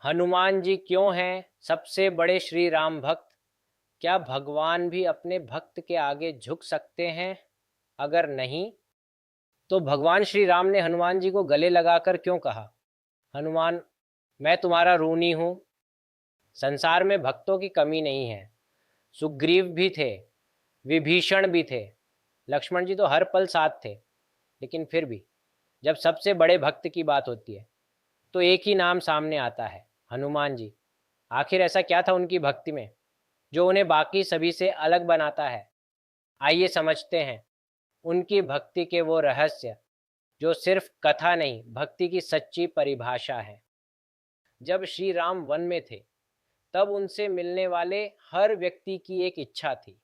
हनुमान जी क्यों हैं सबसे बड़े श्री राम भक्त? क्या भगवान भी अपने भक्त के आगे झुक सकते हैं? अगर नहीं, तो भगवान श्री राम ने हनुमान जी को गले लगाकर क्यों कहा, हनुमान, मैं तुम्हारा ऋणी हूँ। संसार में भक्तों की कमी नहीं है। सुग्रीव भी थे, विभीषण भी थे, लक्ष्मण जी तो हर पल साथ थे। लेकिन फिर भी जब सबसे बड़े भक्त की बात होती है तो एक ही नाम सामने आता है, हनुमान जी। आखिर ऐसा क्या था उनकी भक्ति में जो उन्हें बाकी सभी से अलग बनाता है? आइए समझते हैं उनकी भक्ति के वो रहस्य जो सिर्फ कथा नहीं, भक्ति की सच्ची परिभाषा है। जब श्री राम वन में थे तब उनसे मिलने वाले हर व्यक्ति की एक इच्छा थी।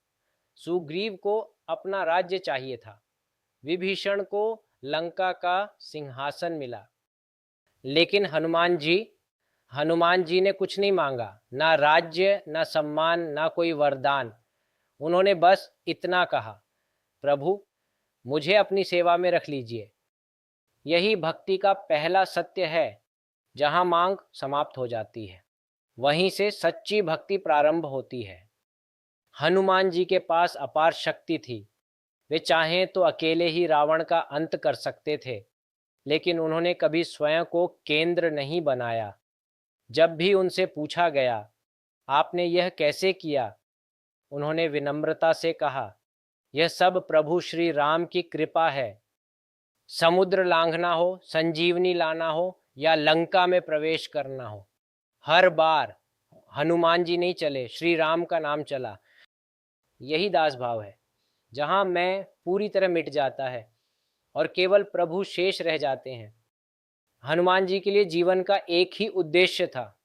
सुग्रीव को अपना राज्य चाहिए था, विभीषण को लंका का सिंहासन मिला। लेकिन हनुमान जी ने कुछ नहीं मांगा, ना राज्य, ना सम्मान, ना कोई वरदान। उन्होंने बस इतना कहा, प्रभु, मुझे अपनी सेवा में रख लीजिए। यही भक्ति का पहला सत्य है। जहां मांग समाप्त हो जाती है, वहीं से सच्ची भक्ति प्रारंभ होती है। हनुमान जी के पास अपार शक्ति थी। वे चाहें तो अकेले ही रावण का अंत कर सकते थे, लेकिन उन्होंने कभी स्वयं को केंद्र नहीं बनाया। जब भी उनसे पूछा गया, आपने यह कैसे किया, उन्होंने विनम्रता से कहा, यह सब प्रभु श्री राम की कृपा है। समुद्र लांघना हो, संजीवनी लाना हो या लंका में प्रवेश करना हो, हर बार हनुमान जी नहीं चले, श्री राम का नाम चला। यही दास भाव है। जहां मैं पूरी तरह मिट जाता है और केवल प्रभु शेष रह जाते हैं। हनुमान जी के लिए जीवन का एक ही उद्देश्य था,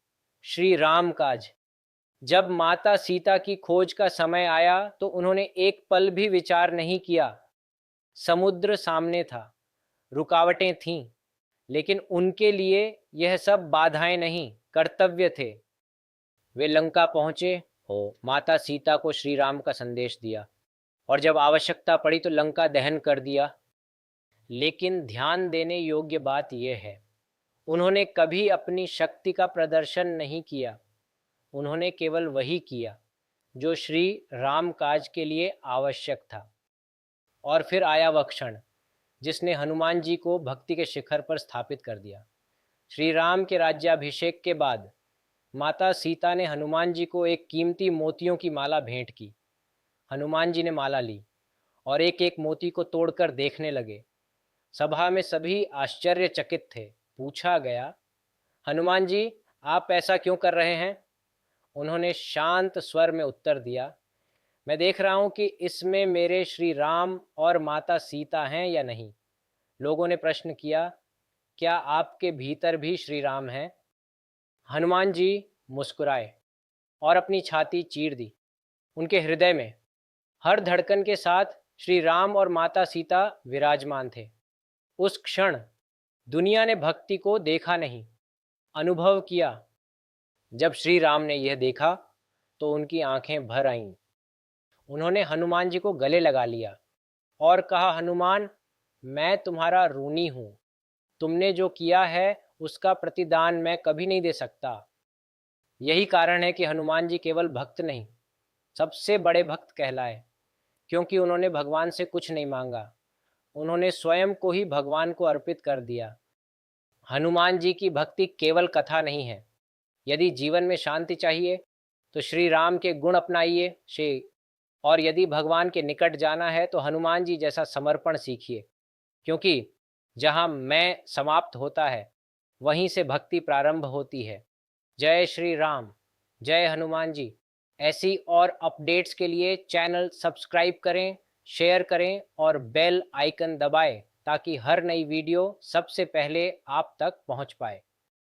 श्री राम काज। जब माता सीता की खोज का समय आया तो उन्होंने एक पल भी विचार नहीं किया। समुद्र सामने था, रुकावटें थीं, लेकिन उनके लिए यह सब बाधाएं नहीं, कर्तव्य थे। वे लंका पहुंचे, हो माता सीता को श्री राम का संदेश दिया और जब आवश्यकता पड़ी तो लंका दहन कर दिया। लेकिन ध्यान देने योग्य बात यह है, उन्होंने कभी अपनी शक्ति का प्रदर्शन नहीं किया। उन्होंने केवल वही किया जो श्री राम काज के लिए आवश्यक था। और फिर आया वह क्षण जिसने हनुमान जी को भक्ति के शिखर पर स्थापित कर दिया। श्री राम के राज्याभिषेक के बाद माता सीता ने हनुमान जी को एक कीमती मोतियों की माला भेंट की। हनुमान जी ने माला ली और एक एक मोती को तोड़कर देखने लगे। सभा में सभी आश्चर्यचकित थे। पूछा गया, हनुमान जी, आप ऐसा क्यों कर रहे हैं? उन्होंने शांत स्वर में उत्तर दिया, मैं देख रहा हूं कि इसमें मेरे श्री राम और माता सीता हैं या नहीं। लोगों ने प्रश्न किया, क्या आपके भीतर भी श्री राम हैं? हनुमान जी मुस्कुराए और अपनी छाती चीर दी। उनके हृदय में हर धड़कन के साथ श्री राम और माता सीता विराजमान थे। उस क्षण दुनिया ने भक्ति को देखा नहीं, अनुभव किया। जब श्री राम ने यह देखा तो उनकी आंखें भर आईं। उन्होंने हनुमान जी को गले लगा लिया और कहा, हनुमान, मैं तुम्हारा ऋणी हूं। तुमने जो किया है उसका प्रतिदान मैं कभी नहीं दे सकता। यही कारण है कि हनुमान जी केवल भक्त नहीं, सबसे बड़े भक्त कहलाए, क्योंकि उन्होंने भगवान से कुछ नहीं मांगा। उन्होंने स्वयं को ही भगवान को अर्पित कर दिया। हनुमान जी की भक्ति केवल कथा नहीं है। यदि जीवन में शांति चाहिए तो श्री राम के गुण अपनाइए और यदि भगवान के निकट जाना है तो हनुमान जी जैसा समर्पण सीखिए, क्योंकि जहां मैं समाप्त होता है वहीं से भक्ति प्रारंभ होती है। जय श्री राम, जय हनुमान जी। ऐसी और अपडेट्स के लिए चैनल सब्सक्राइब करें, शेयर करें और बेल आइकन दबाएं ताकि हर नई वीडियो सबसे पहले आप तक पहुंच पाए।